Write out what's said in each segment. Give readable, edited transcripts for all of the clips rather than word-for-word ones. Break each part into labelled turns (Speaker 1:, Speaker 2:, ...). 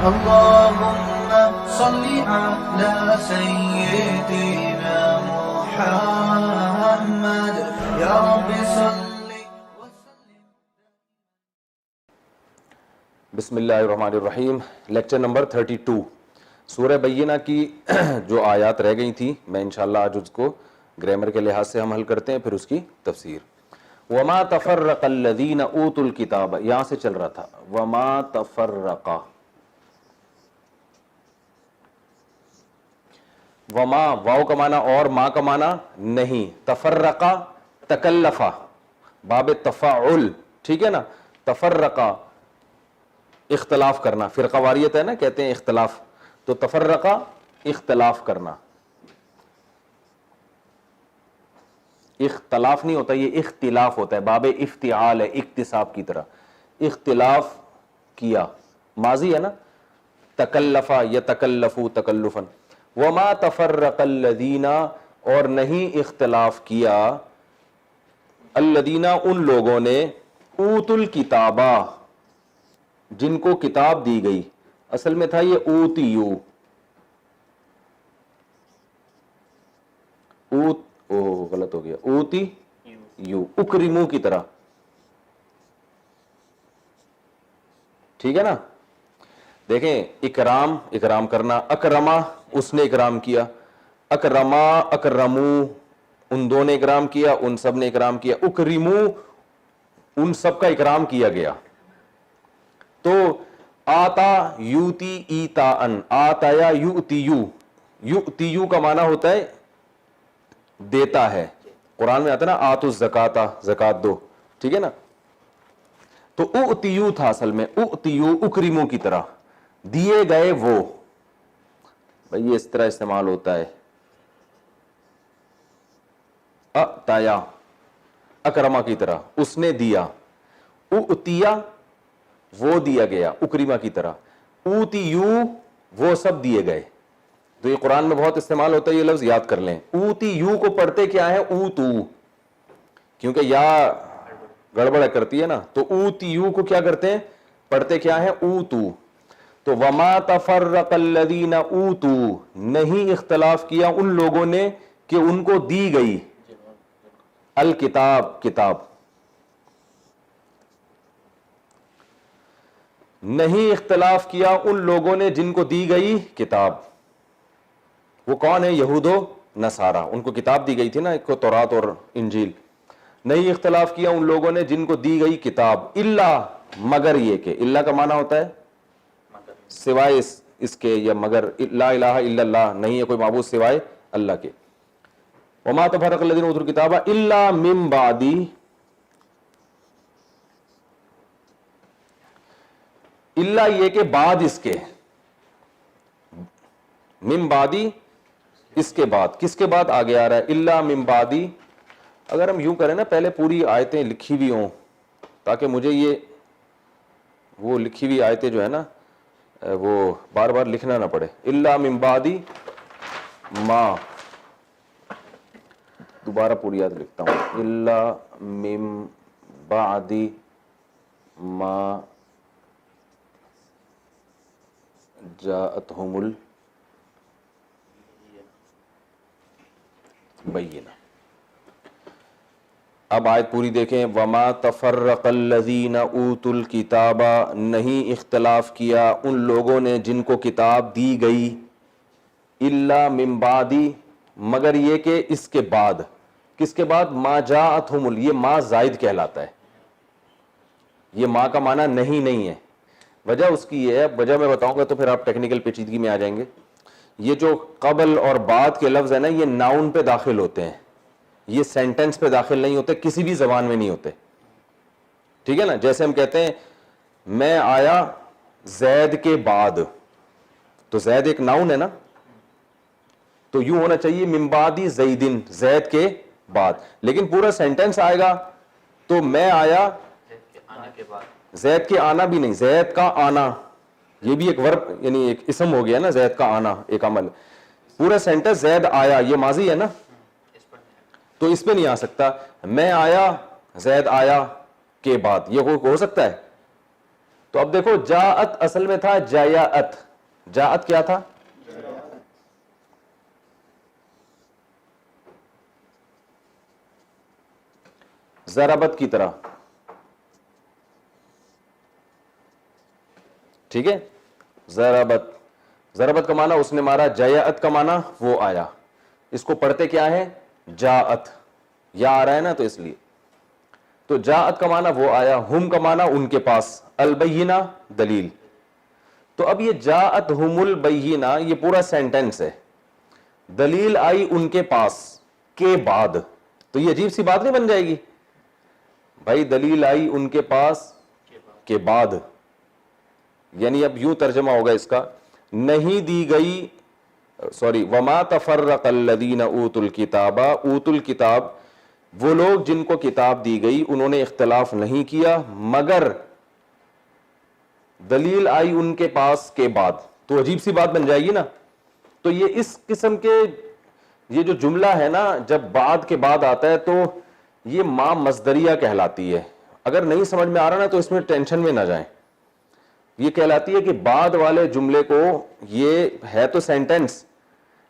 Speaker 1: اللهم صل على سيدنا محمد يا رب صل وسلم.
Speaker 2: بسم اللہ الرحمن الرحیم. لیکچر نمبر 32 سورہ بینہ کی جو آیات رہ گئی تھیں میں انشاءاللہ آج اس کو گرامر کے لحاظ سے ہم حل کرتے ہیں, پھر اس کی تفسیر. وما تفرق الذین اوتوا الکتاب, یہاں سے چل رہا تھا. وما تفرق, وما واو کا معنی اور ما کا معنی نہیں. تفرقا تکلفا باب تفاعل, ٹھیک ہے نا. تفرقا اختلاف کرنا, فرقہ واریت ہے نا, کہتے ہیں اختلاف, تو تفرقہ اختلاف کرنا. اختلاف نہیں ہوتا, یہ اختلاف ہوتا ہے, باب افتعال ہے, اکتساب کی طرح. اختلاف کیا ماضی ہے نا. تکلفا یتکلفو تکلفا. وما تفرق الذین, اور نہیں اختلاف کیا, الذین ان لوگوں نے, اوتوا الکتابہ جن کو کتاب دی گئی. اصل میں تھا یہ اوتیو, غلط ہو گیا, اوتی یو, اکرمو کی طرح, ٹھیک ہے نا. دیکھیں اکرام, اکرام کرنا. اکرما اس نے اکرام کیا. اکرما اکرمو ان دو نے اکرام کیا, ان سب نے اکرام کیا. اکرمو ان سب کا اکرام کیا گیا. تو آتا یوتی ایتا ان, آتا یا یؤتیو, یؤتیو کا معنی ہوتا ہے دیتا ہے. قرآن میں آتا ہے نا آتوا الزکاۃ, زکات دو, ٹھیک ہے نا. تو اؤتیو تھا اصل میں, اؤتیو اکرمو کی طرح, دیے گئے وہ. بھئی یہ اس طرح استعمال ہوتا ہے. اتایا اکرما کی طرح, اس نے دیا. اؤتیا وہ دیا گیا, اکریما کی طرح. اوتیو وہ سب دیے گئے. تو یہ قرآن میں بہت استعمال ہوتا ہے, یہ لفظ یاد کر لیں. اوتیو کو پڑھتے کیا ہے, اوتو, کیونکہ یا گڑبڑ کرتی ہے نا, تو اوتیو کو کیا کرتے ہیں, پڑھتے کیا ہے, اوتو. تو وما تفرق الذین اوتوا, نہیں اختلاف کیا ان لوگوں نے کہ ان کو دی گئی الکتاب, کتاب. نہیں اختلاف کیا ان لوگوں نے جن کو دی گئی کتاب. وہ کون ہے, یہود و نصارہ, ان کو کتاب دی گئی تھی نا, ایک کو تورات اور انجیل. نہیں اختلاف کیا ان لوگوں نے جن کو دی گئی کتاب, الا مگر یہ کہ, الا کا معنی ہوتا ہے سوائے اس کے, یا مگر, لا الہ الا اللہ, نہیں ہے کوئی معبود سوائے اللہ کے. وما تفرق الذین اوتوا الکتاب الا من بعد, الا یہ کہ بعد اس کے, من بعدی اس کے بعد, کس کے بعد آگے آ رہا ہے, الا من بعدی. اگر ہم یوں کریں نا, پہلے پوری آیتیں لکھی ہوئی ہوں تاکہ مجھے یہ وہ لکھی ہوئی آیتیں جو ہے نا وہ بار بار لکھنا نہ پڑے. الا من بعدی ما, دوبارہ پوری آیت لکھتا ہوں. الا من بعدی ما جاءتہم البینہ. اب آیت پوری دیکھیں. وما تفرق الذین اوتوا الکتاب, نہیں اختلاف کیا ان لوگوں نے جن کو کتاب دی گئی, الا من بعدی مگر یہ کہ اس کے بعد. کس کے بعد, ما جاءتہم, یہ ما زائد کہلاتا ہے, یہ ما کا معنی نہیں ہے. وجہ اس کی یہ ہے, وجہ میں بتاؤں گا تو پھر آپ ٹیکنیکل پیچیدگی میں آ جائیں گے. یہ جو قبل اور بعد کے لفظ ہیں نا, یہ ناؤن پہ داخل ہوتے ہیں, یہ سینٹنس پہ داخل نہیں ہوتے, کسی بھی زبان میں نہیں ہوتے, ٹھیک ہے نا. جیسے ہم کہتے ہیں میں آیا زید کے بعد, تو زید ایک ناؤن ہے نا, تو یوں ہونا چاہیے من بعد زیدن, زید کے بعد. لیکن پورا سینٹنس آئے گا تو میں آیا زید کے آنا بھی نہیں, زید کا آنا, یہ بھی ایک ورب یعنی ایک اسم ہو گیا نا, زید کا آنا ایک عمل. پورا سینٹنس زید آیا, یہ ماضی ہے نا, تو اس پہ نہیں آ سکتا. میں آیا زید آیا کے بعد, یہ ہو سکتا ہے, تو اب دیکھو جاءت اصل میں تھا جایات. جاءت کیا تھا؟ ضربت کی طرح. ٹھیک ہے، ضربت. ضربت کا معنی اس نے مارا، جاءت کا معنی وہ آیا. اس کو پڑھتے کیا ہے؟ جاءت. یا آ رہا ہے نا تو اس لیے. تو جاءت کا معنی وہ آیا، ہم کا معنی ان کے پاس، البینہ دلیل. تو اب یہ جاءت ہم البینہ یہ پورا سینٹنس ہے. دلیل آئی ان کے پاس کے بعد. تو یہ عجیب سی بات نہیں بن جائے گی بھائی؟ دلیل آئی ان کے پاس کے بعد، یعنی اب یوں ترجمہ ہوگا اس کا، نہیں دی گئی، سوری، وما تفرق الذین اوتوا الکتاب، اوتوا الکتاب وہ لوگ جن کو کتاب دی گئی انہوں نے اختلاف نہیں کیا مگر دلیل آئی ان کے پاس کے بعد. تو عجیب سی بات بن جائے گی نا. تو یہ اس قسم کے یہ جو جملہ ہے نا، جب بعد کے بعد آتا ہے تو یہ ما مصدریہ کہلاتی ہے. اگر نہیں سمجھ میں آ رہا نا تو اس میں ٹینشن میں نہ جائیں. یہ کہلاتی ہے کہ بعد والے جملے کو، یہ ہے تو سینٹنس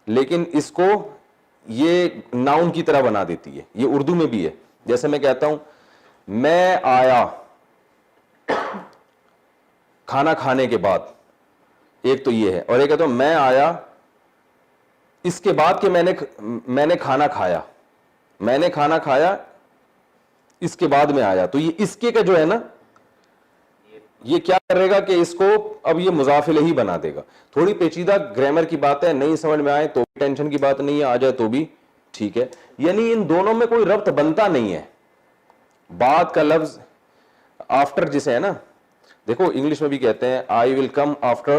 Speaker 2: لیکن اس کو یہ ناؤن کی طرح بنا دیتی ہے. یہ اردو میں بھی ہے. جیسے میں کہتا ہوں میں آیا کھانا کھانے کے بعد، ایک تو یہ ہے، اور ایک کہتا ہوں میں آیا اس کے بعد کہ میں نے کھانا کھایا. میں نے کھانا کھایا اس کے بعد میں آیا. تو یہ اس کے کا جو ہے نا، یہ کیا کرے گا کہ اس کو اب یہ مضاف الیہ بنا دے گا. تھوڑی پیچیدہ گرامر کی بات ہے، نہیں سمجھ میں آئے تو ٹینشن کی بات نہیں ہے، آ جائے تو بھی ٹھیک ہے. یعنی ان دونوں میں کوئی ربط بنتا نہیں ہے. بعد کا لفظ آفٹر جسے ہے نا، دیکھو انگلش میں بھی کہتے ہیں آئی ول کم آفٹر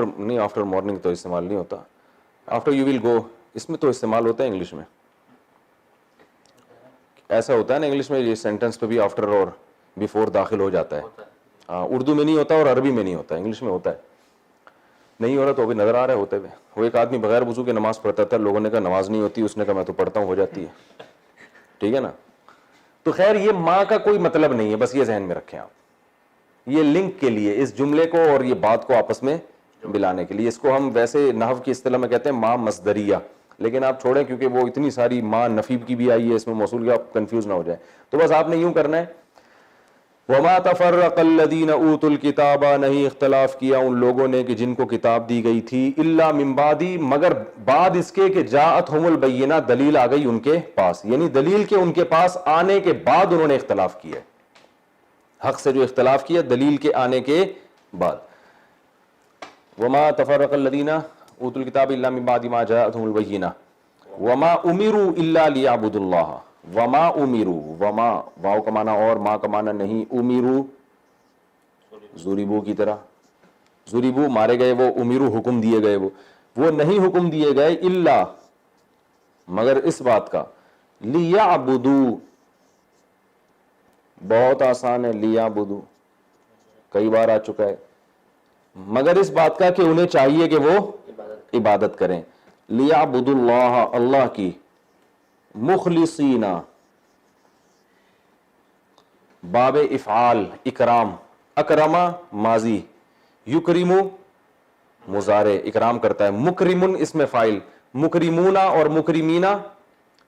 Speaker 2: نہیں، آفٹر مارننگ تو استعمال نہیں ہوتا. آفٹر یو ول گو، اس میں تو استعمال ہوتا ہے انگلش میں. ایسا ہوتا ہے نا انگلش میں، یہ سینٹنس پہ بھی آفٹر اور بیفور داخل ہو جاتا ہے. ہاں، اردو میں نہیں ہوتا اور عربی میں نہیں ہوتا، انگلش میں ہوتا ہے. نہیں ہو رہا تو ابھی نظر آ رہا ہے ہوتے ہوئے. وہ ایک آدمی بغیر وضو کے نماز پڑھتا تھا، لوگوں نے کہا نماز نہیں ہوتی، اس نے کہا میں تو پڑھتا ہوں، ہو جاتی ہے. ٹھیک ہے نا. تو خیر یہ ماں کا کوئی مطلب نہیں ہے، بس یہ ذہن میں رکھیں آپ. یہ لنک کے لیے اس جملے کو اور یہ بات کو آپس میں ملانے کے لیے. اس کو ہم ویسے نحو کی اصطلاح میں کہتے ہیں ماں مصدریہ، لیکن آپ چھوڑیں کیونکہ وہ اتنی ساری ماں نفیب کی بھی آئی ہے اس میں موصول کی، آپ کنفیوز نہ ہو جائیں. تو بس آپ نے یوں کرنا ہے وما تفرق الذین اوتوا الکتاب، نہیں اختلاف کیا ان لوگوں نے کہ جن کو کتاب دی گئی تھی، الا من بعد، مگر بعد اس کے کہ جاءتہم البینہ، دلیل آ گئی ان کے پاس. یعنی دلیل کے ان کے پاس آنے کے بعد انہوں نے اختلاف کیا. حق سے جو اختلاف کیا دلیل کے آنے کے بعد. وما تفرق الذین اوتوا الکتاب الا من بعد ما جاءتهم البینہ وما امروا الا لیعبدوا اللہ. وما امروا، وما واو کا معنی اور، ما کا معنی نہیں. امروا ضربوا کی طرح، ضربوا مارے گئے، وہ امروا حکم دیے گئے، وہ نہیں حکم دیے گئے الا مگر اس بات کا، لیعبدوا، بہت آسان ہے، لیعبدوا کئی بار آ چکا ہے، مگر اس بات کا کہ انہیں چاہیے کہ وہ عبادت کریں. لیعبدوا اللہ، اللہ کی، مخلصین، باب افعال اکرام، اکرما ماضی، یکرم مضارع، اکرام کرتا ہے. مکرمن اسم فاعل، مکرمون اور مکرمین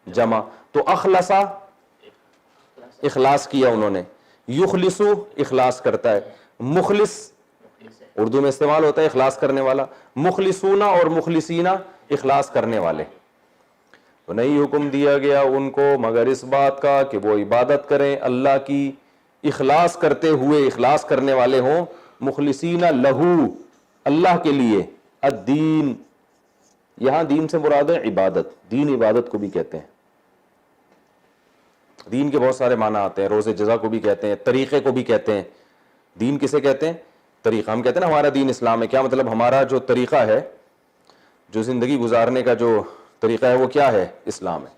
Speaker 2: جمع. تو اخلصا اخلاص کیا انہوں نے، یخلصو اخلاص کرتا ہے، مخلص اردو میں استعمال ہوتا ہے اخلاص کرنے والا، مخلصون اور مخلصین اخلاص کرنے والے. تو نہیں حکم دیا گیا ان کو مگر اس بات کا کہ وہ عبادت کریں اللہ کی، اخلاص کرتے ہوئے، اخلاص کرنے والے ہوں، مخلصین لہو، اللہ کے لیے، الدین، یہاں دین سے مراد ہے عبادت. دین عبادت کو بھی کہتے ہیں. دین کے بہت سارے معنی آتے ہیں، روز جزا کو بھی کہتے ہیں، طریقے کو بھی کہتے ہیں. دین کسے کہتے ہیں؟ طریقہ. ہم کہتے ہیں نا ہمارا دین اسلام ہے، کیا مطلب ہمارا جو طریقہ ہے، جو زندگی گزارنے کا جو طریقہ ہے وہ کیا ہے؟ اسلام ہے.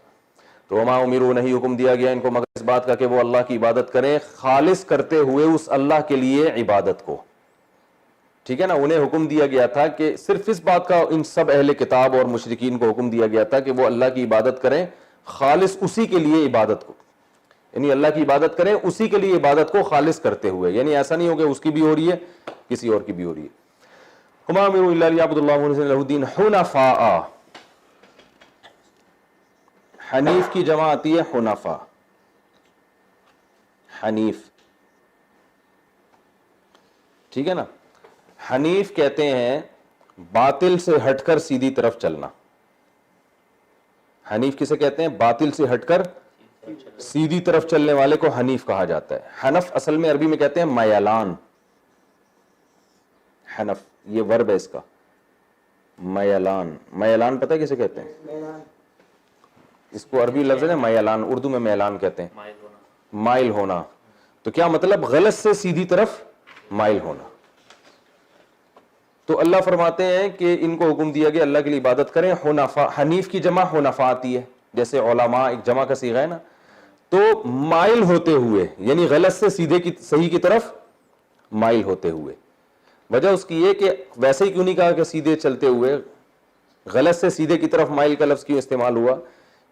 Speaker 2: تو وما امروا، نہیں حکم دیا گیا ان کو مگر اس بات کا کہ وہ اللہ کی عبادت کریں، خالص کرتے ہوئے اس اللہ کے لیے عبادت کو. ٹھیک ہے نا. انہیں حکم دیا گیا تھا کہ صرف اس بات کا، ان سب اہل کتاب اور مشرکین کو حکم دیا گیا تھا کہ وہ اللہ کی عبادت کریں، خالص اسی کے لیے عبادت کو. یعنی اللہ کی عبادت کریں اسی کے لیے عبادت کو خالص کرتے ہوئے، یعنی ایسا نہیں ہو کہ اس کی بھی ہو رہی ہے کسی اور کی بھی ہو رہی ہے. وما امروا الا ليعبدوا الله مخلصين له الدين حنفاء. حنیف کی جمع آتی ہے حنفاء. حنیف، ٹھیک ہے نا. حنیف کہتے ہیں باطل سے ہٹ کر سیدھی طرف چلنا. حنیف کسے کہتے ہیں؟ باطل سے ہٹ کر سیدھی طرف چلنے والے کو حنیف کہا جاتا ہے. حنف اصل میں عربی میں کہتے ہیں میلان. حنف یہ ورب ہے اس کا، میلان. میلان پتہ ہے کسے کہتے ہیں؟ اس کو عربی لفظ ہے میلان، اردو میں میلان کہتے ہیں، مائل ہونا. تو کیا مطلب؟ غلط سے سیدھی طرف مائل ہونا. تو اللہ فرماتے ہیں کہ ان کو حکم دیا گیا اللہ کے لیے عبادت کریں حنفاء. حنیف کی جمع حنفاء آتی ہے، جیسے علماء ایک جمع کا صیغہ ہے نا. تو مائل ہوتے ہوئے، یعنی غلط سے سیدھے کی صحیح کی طرف مائل ہوتے ہوئے. وجہ اس کی یہ کہ ویسے ہی کیوں نہیں کہا کہ سیدھے چلتے ہوئے، غلط سے سیدھے کی طرف مائل کا لفظ کیوں استعمال ہوا؟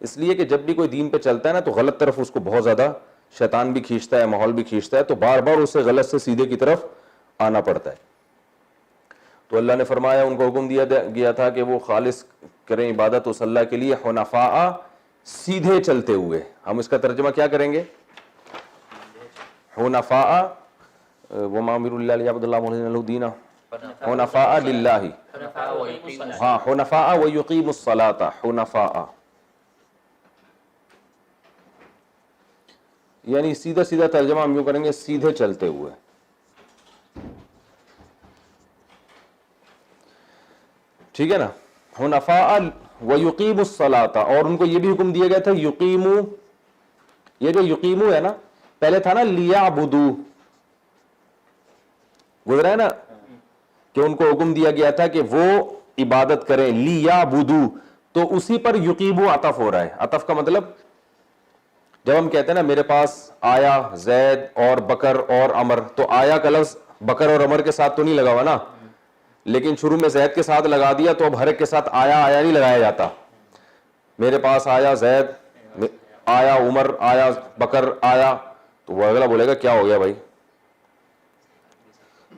Speaker 2: اس لیے کہ جب بھی کوئی دین پہ چلتا ہے نا تو غلط طرف اس کو بہت زیادہ شیطان بھی کھینچتا ہے، ماحول بھی کھینچتا ہے، تو بار بار اسے غلط سے سیدھے کی طرف آنا پڑتا ہے. تو اللہ نے فرمایا، ان کو حکم دیا گیا تھا کہ وہ خالص کریں عبادت اس اللہ کے لیے حنفاء، سیدھے چلتے ہوئے. ہم اس کا ترجمہ کیا کریں گے؟ حنفاء وما امروا الا ليعبدوا الله مخلصين له الدين حنفاء لله. ہاں حنفاء ويقيموا الصلاة. حنفاء یعنی سیدھا سیدھا ترجمہ ہم یوں کریں گے، سیدھے چلتے ہوئے. ٹھیک ہے نا. حنفاء ويقيموا الصلاة، اور ان کو یہ بھی حکم دیا گیا تھا یقیموا. یہ جو یقیموا ہے نا، پہلے تھا نا لیعبدوا، گزرا ہے نا کہ ان کو حکم دیا گیا تھا کہ وہ عبادت کریں لیعبدوا. تو اسی پر یقیموا عطف ہو رہا ہے. عطف کا مطلب جب ہم کہتے ہیں نا میرے پاس آیا زید اور بکر اور عمر، تو آیا کا لفظ بکر اور عمر کے ساتھ تو نہیں لگا ہوا نا، لیکن شروع میں زید کے ساتھ لگا دیا تو اب ہر ایک کے ساتھ آیا آیا نہیں لگایا جاتا. میرے پاس آیا زید، آیا عمر، آیا بکر، آیا، تو وہ اگلا بولے گا کیا ہو گیا بھائی؟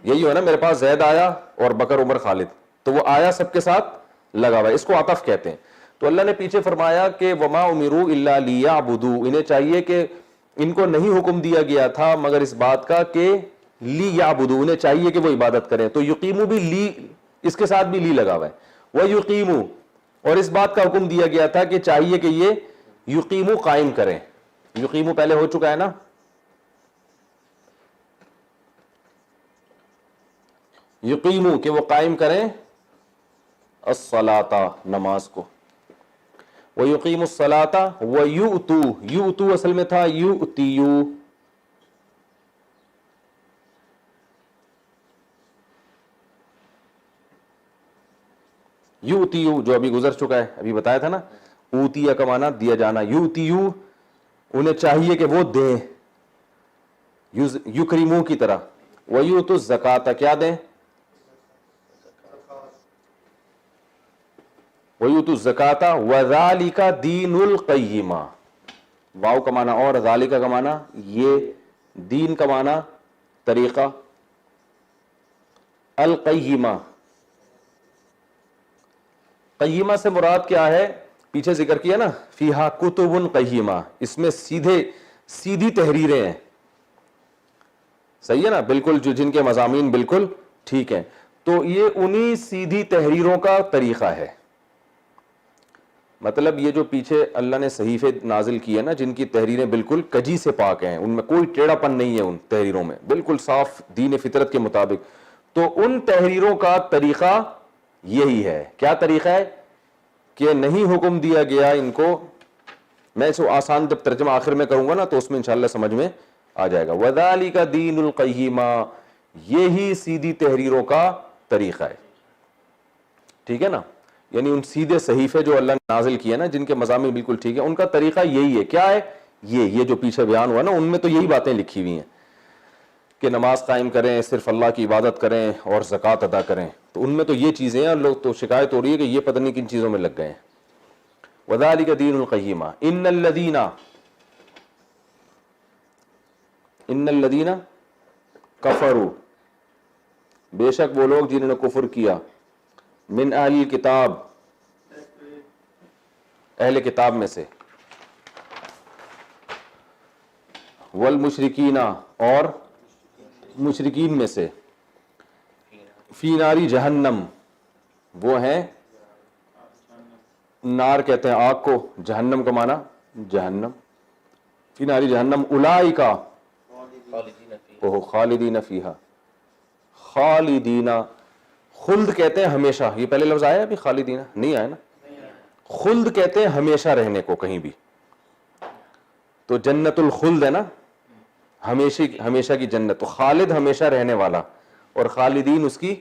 Speaker 2: یہی ہو نا، میرے پاس زید آیا اور بکر عمر خالد، تو وہ آیا سب کے ساتھ لگا ہوا ہے، اس کو عطف کہتے ہیں. تو اللہ نے پیچھے فرمایا کہ وما امروا الا لیعبدوا، انہیں چاہیے کہ ان کو نہیں حکم دیا گیا تھا مگر اس بات کا کہ لیعبدوا، انہیں چاہیے کہ وہ عبادت کریں. تو یقیموا بھی لی، اس کے ساتھ بھی لی لگا ہوا ہے. ویقیموا، اور اس بات کا حکم دیا گیا تھا کہ چاہیے کہ یہ یقیموا قائم کریں. یقیموا پہلے ہو چکا ہے نا. یقیموا کہ وہ قائم کریں الصلاۃ، نماز کو. وَيُقِيمُ الصَّلَاةَ وَيُؤْتُوا، یؤتوا اصل میں تھا یؤتیو. یؤتیو جو ابھی گزر چکا ہے، ابھی بتایا تھا نا، اوتیا کا معنی دیا جانا. یؤتیو انہیں چاہیے کہ وہ دیں، یکرمو کی طرح. وَيُؤْتُوا الزَّكَاةَ کیا دیں؟ وَيُؤْتُوا الزَّكَاةَ وَذَلِكَ دِينُ الْقَيِّمَةِ. واو کا معنی اور ذالکہ کا معنی یہ، دین کا معنی طریقہ. القیمہ، قیمہ سے مراد کیا ہے؟ پیچھے ذکر کیا نا فیہا کتب قیمہ، اس میں سیدھی تحریریں ہیں. صحیح ہے نا، بالکل جو جن کے مضامین بالکل ٹھیک ہیں. تو یہ انہی سیدھی تحریروں کا طریقہ ہے. مطلب یہ جو پیچھے اللہ نے صحیفے نازل کیے نا جن کی تحریریں بالکل کجی سے پاک ہیں، ان میں کوئی ٹیڑھا پن نہیں ہے، ان تحریروں میں بالکل صاف دین فطرت کے مطابق، تو ان تحریروں کا طریقہ یہی ہے. کیا طریقہ ہے؟ کہ نہیں حکم دیا گیا ان کو، میں اس کو آسان جب ترجمہ آخر میں کروں گا نا تو اس میں انشاءاللہ سمجھ میں آ جائے گا. وَذَلِكَ دِينُ الْقَيِّمَةِ، یہی سیدھی تحریروں کا طریقہ ہے. ٹھیک ہے نا، یعنی ان سیدھے صحیفے جو اللہ نے نازل کیے نا جن کے مضامین بالکل ٹھیک ہے، ان کا طریقہ یہی ہے. کیا ہے؟ یہ جو پیچھے بیان ہوا نا ان میں تو یہی باتیں لکھی ہوئی ہیں کہ نماز قائم کریں، صرف اللہ کی عبادت کریں اور زکوٰۃ ادا کریں. تو ان میں تو یہ چیزیں ہیں، لوگ تو شکایت ہو رہی ہے کہ یہ پتہ نہیں کن چیزوں میں لگ گئے ہیں. وَذَلِكَ دِينُ الْقَيِّمَةِ. إِنَّ الَّذِينَ، ان الذین کفروا، بے شک وہ لوگ جنہوں نے کفر کیا، من اہل کتاب، اہل کتاب میں سے، والمشرکین، اور مشرکین میں سے، فی ناری جہنم، وہ ہیں نار کہتے ہیں آگ کو، جہنم کا معنی جہنم، فی ناری جہنم، اولئک خالدین فیہا، خالدین، خلد کہتے ہیں ہمیشہ، یہ پہلے لفظ آیا ابھی خالدین نہیں آیا نا، خلد کہتے ہیں ہمیشہ رہنے کو کہیں بھی، تو جنت الخلد ہے نا، ہمیشہ کی جنت، تو خالد ہمیشہ رہنے والا، اور خالدین اس کی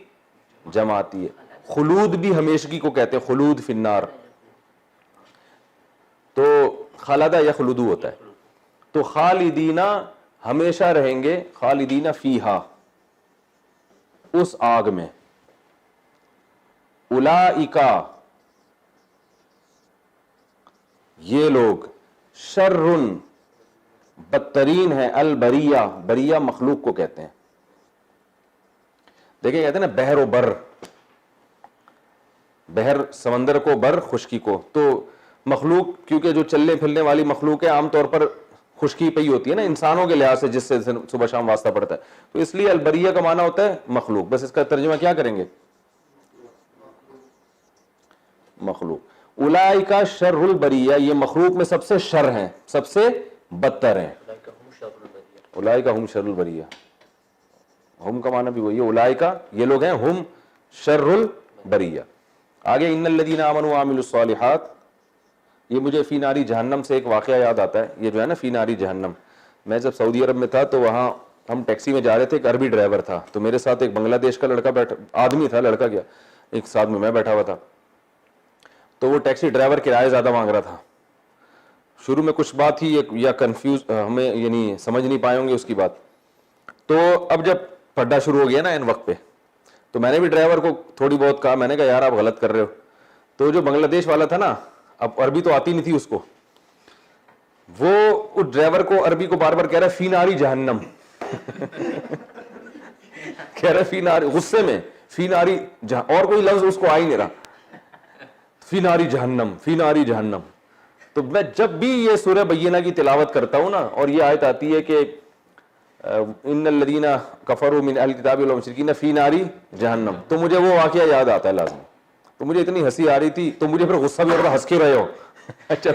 Speaker 2: جماعتی ہے، خلود بھی ہمیشگی کو کہتے ہیں، خلود فی النار، تو خالدہ یا خلودو ہوتا ہے، تو خالدین ہمیشہ رہیں گے، خالدین فیہا اس آگ میں، اولئک یہ لوگ، شر بدترین ہے، البریہ، بریہ مخلوق کو کہتے ہیں، دیکھیں کہتے ہیں نا بحر و بر، بحر سمندر کو، بر خشکی کو، تو مخلوق کیونکہ جو چلنے پھرنے والی مخلوق ہے عام طور پر خشکی پہ ہی ہوتی ہے نا، انسانوں کے لحاظ سے جس سے صبح شام واسطہ پڑتا ہے، تو اس لیے البریہ کا معنی ہوتا ہے مخلوق، بس اس کا ترجمہ کیا کریں گے؟ مخلوق، اولئک شر البریہ، یہ مخلوق میں سب سے شر ہیں، سب سے بدتر ہیں، اولئک ہم شر البریہ، ہم کا معنی بھی وہی ہے، اولئک یہ لوگ ہیں، ہم شر البریہ۔ آگے ان الذین آمنوا وعملوا الصالحات، یہ مجھے فی ناری جہنم سے ایک واقعہ یاد آتا ہے، یہ جو ہے نا فی ناری جہنم، میں جب سعودی عرب میں تھا تو وہاں ہم ٹیکسی میں جا رہے تھے، ایک عربی ڈرائیور تھا، تو میرے ساتھ ایک بنگلہ دیش کا لڑکا بیٹھا، آدمی تھا، لڑکا کیا، ایک ساتھ میں بیٹھا ہوا تھا، تو وہ ٹیکسی ڈرائیور کرایہ زیادہ مانگ رہا تھا، شروع میں کچھ بات تھی یا کنفیوز، ہمیں یعنی سمجھ نہیں پائے ہوں گے اس کی بات، تو اب جب پڈا شروع ہو گیا نا ان وقت پہ، تو میں نے بھی ڈرائیور کو تھوڑی بہت کہا، میں نے کہا یار آپ غلط کر رہے ہو، تو جو بنگلہ دیش والا تھا نا، اب عربی تو آتی نہیں تھی اس کو، وہ اس ڈرائیور کو عربی کو بار بار کہہ رہا ہے فی ناری جہنم کہہ رہا ہے فی ناری، غصے میں، فی ناری اور کوئی لفظ اس کو آ ہی نہیں رہا، فی ناری جہنم، فی ناری جہنم۔ تو میں جب بھی یہ سورہ بینہ کی تلاوت کرتا ہوں نا، اور یہ آیت آتی ہے کہ ان الذین کفروا من اہل الکتاب والمشرکین فی ناری جہنم، تو مجھے وہ واقعہ یاد آتا ہے لازم، تو مجھے اتنی ہنسی آ رہی تھی، تو مجھے پھر غصہ بھی ہو رہا، ہنس کے رہے ہو اچھا،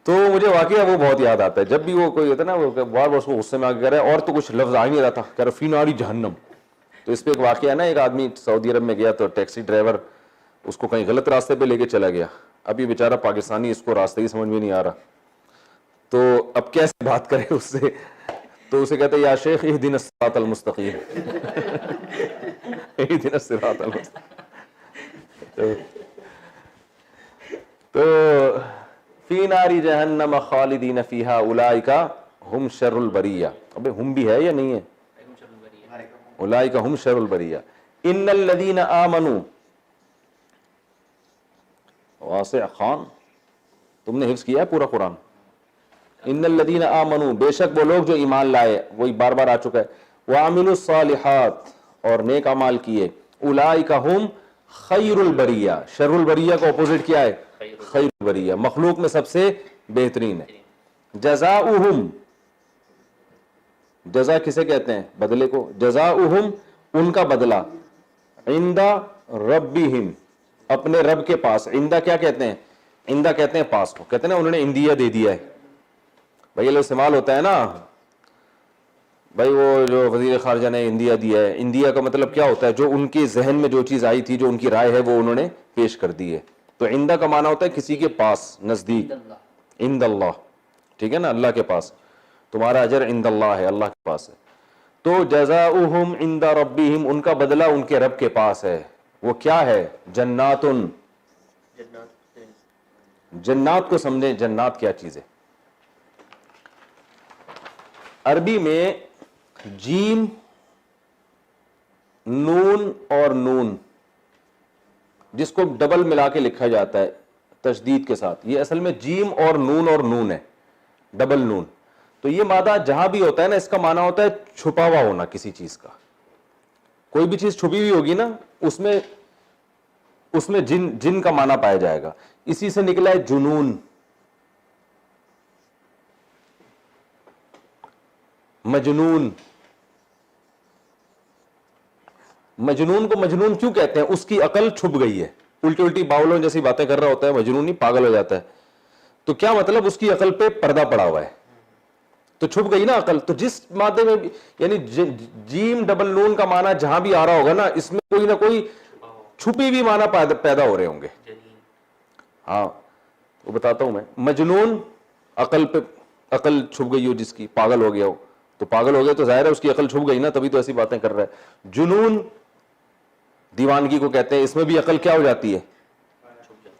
Speaker 2: تو مجھے واقعہ وہ بہت یاد آتا ہے، جب بھی وہ کوئی ہوتا ہے نا، وہ بار بار اس کو غصے میں آ کے کہہ رہا ہے، اور تو کچھ لفظ آ ہی نہیں رہا تھا، کہہ رہا فی ناری جہنم۔ تو اس پہ ایک واقعہ ہے نا، ایک آدمی سعودی عرب میں گیا تو ٹیکسی ڈرائیور اس کو کہیں غلط راستے پہ لے کے چلا گیا، اب یہ بیچارہ پاکستانی، اس کو راستہ ہی سمجھ میں نہیں آ رہا، تو اب کیسے بات کرے اس سے، تو اسے کہتے ہیں یا شیخ اہدنا الصراط المستقیم اہدنا الصراط المستقیم، تو فی ناری جہنم خالدین فیہا اولئک ہم شر البریہ، ابے ہم بھی ہے یا نہیں ہے؟ اولئک ہم شر البریہ۔ ان الذین آمنوا، واسع خان تم نے حفظ کیا ہے پورا قرآن، ان الذین آمنوا بے شک وہ لوگ جو ایمان لائے، وہی بار بار آ چکا ہے، وعملوا الصالحات اور نیک اعمال کیے، اولئک ہم خیر البریہ، شر البریہ کا اپوزٹ کیا ہے؟ خیر البریہ، مخلوق میں سب سے بہترین ہے، جزاؤہم، جزا کسے کہتے ہیں؟ بدلے کو، جزاؤہم ان کا بدلہ، عند ربہم اپنے رب کے پاس، عندہ کیا کہتے ہیں؟ عندہ کہتے ہیں پاس کو، کہتے ہیں نا انہوں نے انڈیا دے دیا ہے، بھائی یہ استعمال ہوتا ہے نا، بھائی وہ جو وزیر خارجہ نے انڈیا دیا ہے، انڈیا کا مطلب کیا ہوتا ہے؟ جو ان کے ذہن میں جو چیز آئی تھی، جو ان کی رائے ہے، وہ انہوں نے پیش کر دی ہے، تو عندہ کا معنی ہوتا ہے کسی کے پاس، نزدیک، عند اللہ، ٹھیک ہے نا، اللہ کے پاس، تمہارا اجر عند اللہ ہے، اللہ کے پاس ہے، تو جزاؤہم عند ربہم ان کا بدلہ ان کے رب کے پاس ہے، وہ کیا ہے؟ جنات، جنات کو سمجھیں، جنات کیا چیز ہے؟ عربی میں جیم، نون اور نون جس کو ڈبل ملا کے لکھا جاتا ہے تشدید کے ساتھ، یہ اصل میں جیم اور نون ہے، ڈبل نون، تو یہ مادہ جہاں بھی ہوتا ہے نا اس کا معنی ہوتا ہے چھپا ہوا ہونا کسی چیز کا. کوئی بھی چیز چھپی ہوئی ہوگی نا اس میں جن کا معنی پایا جائے گا. اسی سے نکلا ہے جنون. مجنون کو مجنون کیوں کہتے ہیں؟ اس کی عقل چھپ گئی ہے. الٹی الٹی باولوں جیسی باتیں کر رہا ہوتا ہے مجنون نہیں، پاگل ہو جاتا ہے. تو کیا مطلب؟ اس کی عقل پہ پردہ پڑا ہوا ہے تو چھپ گئی نا عقل. تو جس مادے میں بھی یعنی جیم ڈبل نون کا معنی جہاں بھی آ رہا ہوگا نا اس میں کوئی نہ کوئی چھپی ہوئی معنی پیدا ہو رہے ہوں گے. ہاں وہ بتاتا ہوں میں. مجنون عقل پہ، عقل چھپ گئی ہو جس کی، پاگل ہو گیا ہو. تو پاگل ہو گیا تو ظاہر ہے اس کی عقل چھپ گئی نا، تبھی تو ایسی باتیں کر رہا ہے. جنون دیوانگی کو کہتے ہیں، اس میں بھی عقل کیا ہو جاتی ہے؟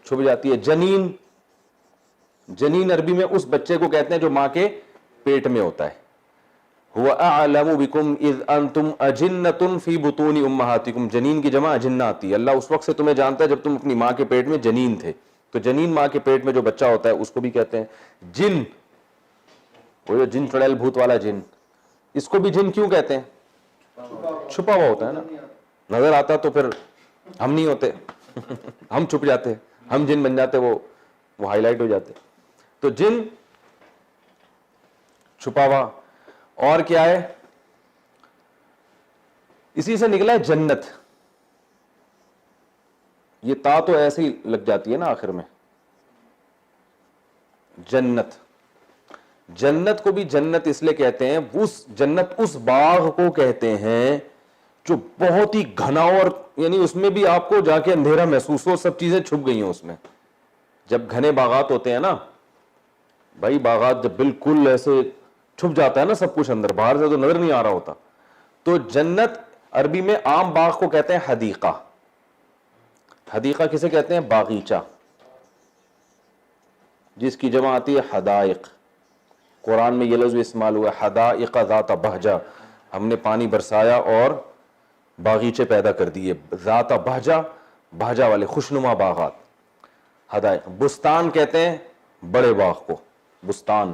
Speaker 2: چھپ جاتی ہے. جنین عربی میں اس بچے کو کہتے ہیں جو ماں کے پیٹ میں ہوتا ہے. هو اعلم بكم اذ انتم اجنة في بطون امهاتكم. جنین کی جمع اجنہ آتی ہے. اللہ اس وقت سے تمہیں جانتا ہے جب تم اپنی ماں کے پیٹ میں جنین تھے. تو جنین ماں کے پیٹ میں جو بچہ ہوتا ہے اس کو بھی کہتے ہیں جن. وہ جو جن چڑیل بھوت والا جن، اس کو بھی جن کیوں کہتے ہیں؟ چھپا ہوا ہوتا ہے نا. نظر آتا تو پھر ہم نہیں ہوتے ہم چھپ جاتے، ہم جن بن جاتے، وہ ہائی لائٹ ہو جاتے. تو جن چھپا ہوا. اور کیا ہے؟ اسی سے نکلا ہے جنت. یہ تا تو ایسے ہی لگ جاتی ہے نا آخر میں. جنت، جنت کو بھی جنت اس لیے کہتے ہیں، اس جنت اس باغ کو کہتے ہیں جو بہت ہی گھنا، اور یعنی اس میں بھی آپ کو جا کے اندھیرا محسوس ہو، سب چیزیں چھپ گئی ہیں اس میں. جب گھنے باغات ہوتے ہیں نا بھائی، باغات جب بالکل ایسے چھپ جاتا ہے نا سب کچھ اندر، باہر سے تو نظر نہیں آ رہا ہوتا. تو جنت عربی میں عام باغ کو کہتے ہیں حدیقہ. حدیقہ کسے کہتے ہیں؟ باغیچہ، جس کی جمع آتی ہے حدائق. قرآن میں یہ لفظ استعمال ہوا ہے، حدائق ذات بہجہ. ہم نے پانی برسایا اور باغیچے پیدا کر دیے. ذات بہجہ، بہجہ والے خوشنما باغات. حدائق. بستان کہتے ہیں بڑے باغ کو، بستان.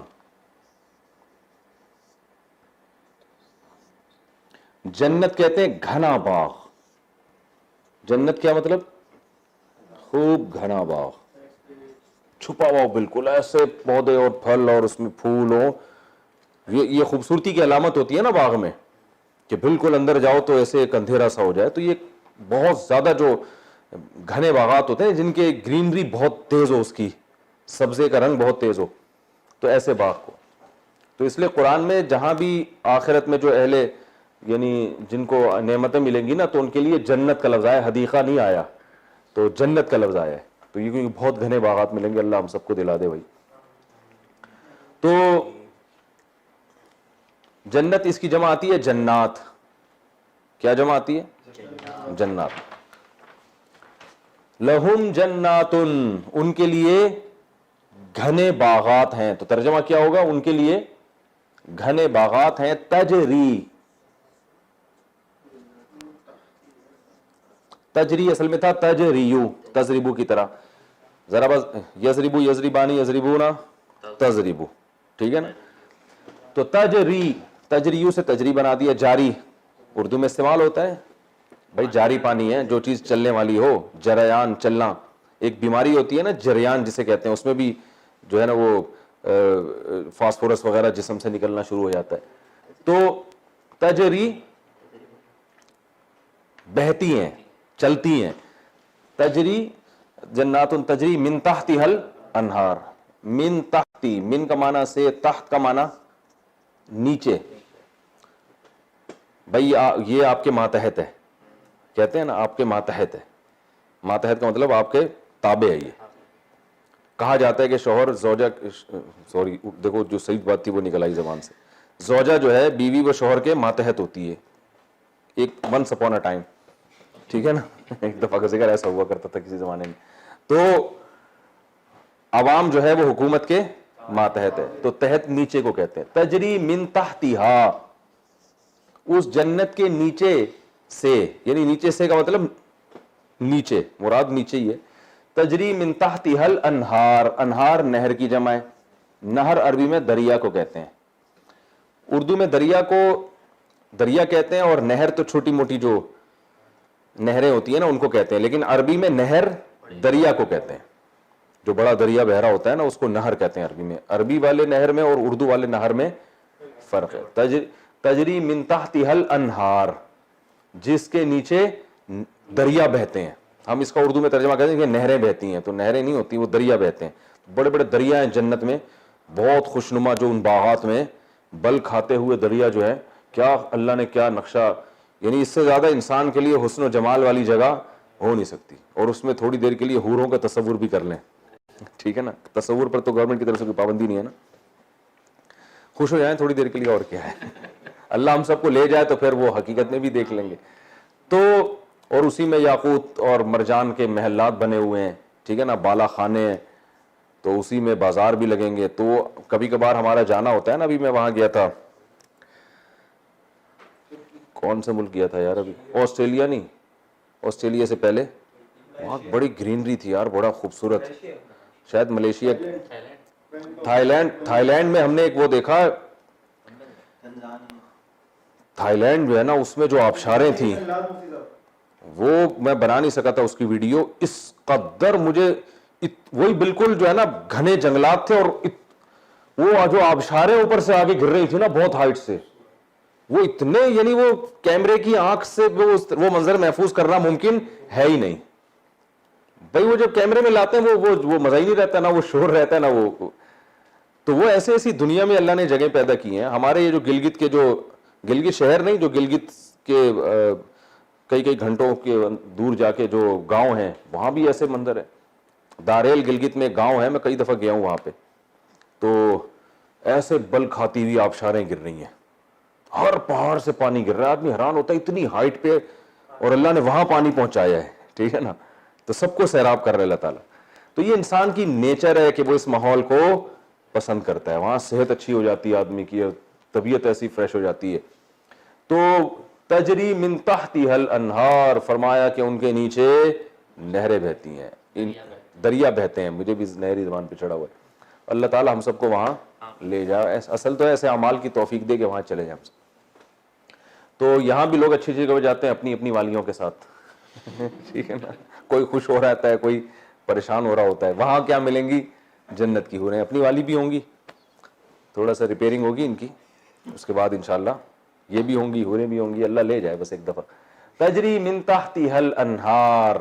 Speaker 2: جنت کہتے ہیں گھنا باغ. جنت کیا مطلب؟ خوب گھنا باغ، چھپا ہوا بالکل، ایسے پودے اور پھل اور اس میں پھول ہو. یہ خوبصورتی کی علامت ہوتی ہے نا باغ میں کہ بالکل اندر جاؤ تو ایسے ایک اندھیرا سا ہو جائے. تو یہ بہت زیادہ جو گھنے باغات ہوتے ہیں جن کے گرینری بہت تیز ہو، اس کی سبزے کا رنگ بہت تیز ہو، تو ایسے باغ کو. تو اس لیے قرآن میں جہاں بھی آخرت میں جو اہل یعنی جن کو نعمتیں ملیں گی نا تو ان کے لیے جنت کا لفظ آیا، حدیقہ نہیں آیا. تو جنت کا لفظ آیا ہے. تو یہ کیونکہ بہت گھنے باغات ملیں گے، اللہ ہم سب کو دلا دے بھائی. تو جنت اس کی جمع آتی ہے جنات. کیا جمع آتی ہے؟ جنات. لہم جنات، ان کے لیے گھنے باغات ہیں. تو ترجمہ کیا ہوگا؟ ان کے لیے گھنے باغات ہیں. تجری، تجری اصل میں تھا تجریو، تجربو کی طرح. ذرا بس یضربو، یضربانی، یضربونا، تجربو، ٹھیک ہے نا. تو تجری، تجریو سے تجری بنا دیا. جاری اردو میں استعمال ہوتا ہے بھائی، جاری پانی ہے، جو چیز چلنے والی ہو، جریان، چلنا. ایک بیماری ہوتی ہے نا جریان جسے کہتے ہیں، اس میں بھی جو ہے نا وہ فاسفورس وغیرہ جسم سے نکلنا شروع ہو جاتا ہے. تو تجری بہتی ہیں، چلتی ہیں. تجری جنات تجری من تحتها الانہار. من تحتی، من کا معنی سے، تحت کا معنی نیچے. بھائی یہ آپ کے ماتحت ہے، کہتے ہیں نا آپ کے ماتحت ہے. ماتحت کا مطلب آپ کے تابع ہے. یہ کہا جاتا ہے کہ شوہر زوجہ، سوری دیکھو جو صحیح بات تھی وہ نکل آئی زبان سے. زوجہ جو ہے بیوی وہ شوہر کے ماتحت ہوتی ہے. ایک ونس اپون اے ٹائم، ٹھیک ہے نا. ایک دفعہ کا ذکر ایسا ہوا کرتا تھا کسی زمانے میں. تو عوام جو ہے وہ حکومت کے ماتحت ہے. تو تحت نیچے کو کہتے ہیں. تجری من تحتہا، اس جنت کے نیچے سے، یعنی نیچے سے کا مطلب نیچے، مراد نیچے ہی ہے. تجری من تحتہا الانہار. انہار نہر کی جمع ہے. نہر عربی میں دریا کو کہتے ہیں. اردو میں دریا کو دریا کہتے ہیں اور نہر تو چھوٹی موٹی جو نہریں ہوتی ہیں نا ان کو کہتے ہیں, لیکن عربی میں نہر دریا کو کہتے ہیں. جو بڑا دریا بہ رہا ہوتا ہے نا اس کو نہر کہتے ہیں عربی میں. عربی والے نہر میں اور اردو والے نہر میں فرق ہے. تجری من تحتها الانہار, جس کے نیچے دریا بہتے ہیں. ہم اس کا اردو میں ترجمہ کہتے ہیں کہ نہریں بہتی ہیں, تو نہریں نہیں ہوتی, وہ دریا بہتے ہیں. بڑے بڑے دریا ہیں جنت میں, بہت خوشنما, جو ان باغات میں بل کھاتے ہوئے دریا جو ہے, کیا اللہ نے کیا نقشہ, یعنی اس سے زیادہ انسان کے لیے حسن و جمال والی جگہ ہو نہیں سکتی. اور اس میں تھوڑی دیر کے لیے حوروں کا تصور بھی کر لیں, ٹھیک ہے نا, تصور پر تو گورنمنٹ کی طرف سے کوئی پابندی نہیں ہے نا, خوش ہو جائیں تھوڑی دیر کے لیے, اور کیا ہے. اللہ ہم سب کو لے جائے تو پھر وہ حقیقت میں بھی دیکھ لیں گے. تو اور اسی میں یاقوت اور مرجان کے محلات بنے ہوئے ہیں, ٹھیک ہے نا, بالا خانے ہیں, تو اسی میں بازار بھی لگیں گے. تو کبھی کبھار ہمارا جانا ہوتا ہے نا, ابھی میں وہاں گیا تھا, کون سے ملک گیا تھا یار, ابھی آسٹریلیا نہیں, آسٹریلیا سے پہلے, وہاں بڑی گرینری تھی یار, بڑا خوبصورت, شاید ملیشیا, تھائی لینڈ میں ہم نے ایک وہ دیکھا, تھائی لینڈ جو ہے نا اس میں جو آبشاریں تھیں وہ میں بنا نہیں سکا تھا اس کی ویڈیو, اس قدر مجھے وہی بالکل جو ہے نا گھنے جنگلات تھے, اور وہ جو آبشاریں اوپر سے آگے گر رہی تھی نا بہت ہائٹ سے, وہ اتنے, یعنی وہ کیمرے کی آنکھ سے وہ منظر محفوظ کرنا ممکن ہے ہی نہیں بھائی. وہ جب کیمرے میں لاتے ہیں وہ مزہ ہی نہیں رہتا, نہ وہ شور رہتا ہے نہ وہ. تو وہ ایسی دنیا میں اللہ نے جگہ پیدا کی ہیں. ہمارے یہ جو گلگت کے, جو گلگت شہر نہیں, جو گلگت کے کئی گھنٹوں کے دور جا کے جو گاؤں ہیں وہاں بھی ایسے منظر ہے. داریل گلگت میں ایک گاؤں ہے, میں کئی دفعہ گیا ہوں وہاں پہ, تو ایسے بل کھاتی ہوئی آبشاریں گر رہی ہیں, ہر پہاڑ سے پانی گر رہا ہے, آدمی حیران ہوتا ہے اتنی ہائٹ پہ, اور اللہ نے وہاں پانی پہنچایا ہے, ٹھیک ہے نا, تو سب کو سیراب کر رہا ہے اللہ تعالیٰ. تو یہ انسان کی نیچر ہے کہ وہ اس ماحول کو پسند کرتا ہے, وہاں صحت اچھی ہو جاتی ہے آدمی کی, طبیعت ایسی فریش ہو جاتی ہے. تو تجری من تحتها الانہار, فرمایا کہ ان کے نیچے نہریں بہتی ہیں, دریا بہتے ہیں. مجھے بھی نہری زبان پہ چڑھا ہوا ہے. اللہ تعالیٰ ہم سب کو وہاں لے جائے, اصل تو ایسے اعمال کی توفیق دے کہ وہاں چلے جائیں. تو یہاں بھی لوگ اچھی جگہ جاتے ہیں اپنی والیوں کے ساتھ, ٹھیک ہے نا, کوئی خوش ہو رہتا ہے, کوئی پریشان ہو رہا ہوتا ہے. وہاں کیا ملیں گی, جنت کی حوریں, اپنی والی بھی ہوں گی, تھوڑا سا ریپیئرنگ ہوگی ان کی, اس کے بعد انشاءاللہ یہ بھی ہوں گی, حوریں بھی ہوں گی, اللہ لے جائے بس ایک دفعہ. تجری من تحتها الانہار.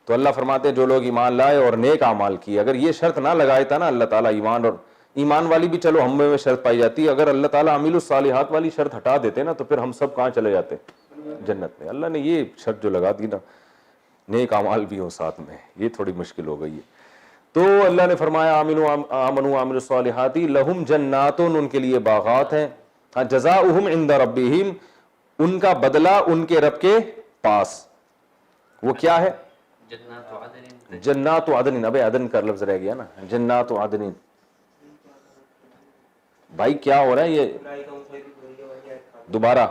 Speaker 2: تو اللہ فرماتے ہیں جو لوگ ایمان لائے اور نیک اعمال کیے, اگر یہ شرط نہ لگائے تھا نا اللہ تعالیٰ, ایمان والی بھی چلو ہم میں شرط پائی جاتی ہے, اگر اللہ تعالیٰ عامل الصالحات والی شرط ہٹا دیتے نا تو پھر ہم سب کہاں چلے جاتے, جنت میں. اللہ نے یہ شرط جو لگا دی نا, نیک اعمال بھی ہوں ساتھ میں, یہ تھوڑی مشکل ہو گئی ہے. تو اللہ نے فرمایا آمنوا وعملوا الصالحات لہم جنات, ان کے لیے باغات ہیں, جزاؤہم عند ربہم, ان کا بدلہ ان کے رب کے پاس. وہ کیا ہے, جنات عدن. ابے عدن کا لفظ رہ گیا نا, جنات عدن. بھائی کیا ہو رہا ہے یہ دوبارہ,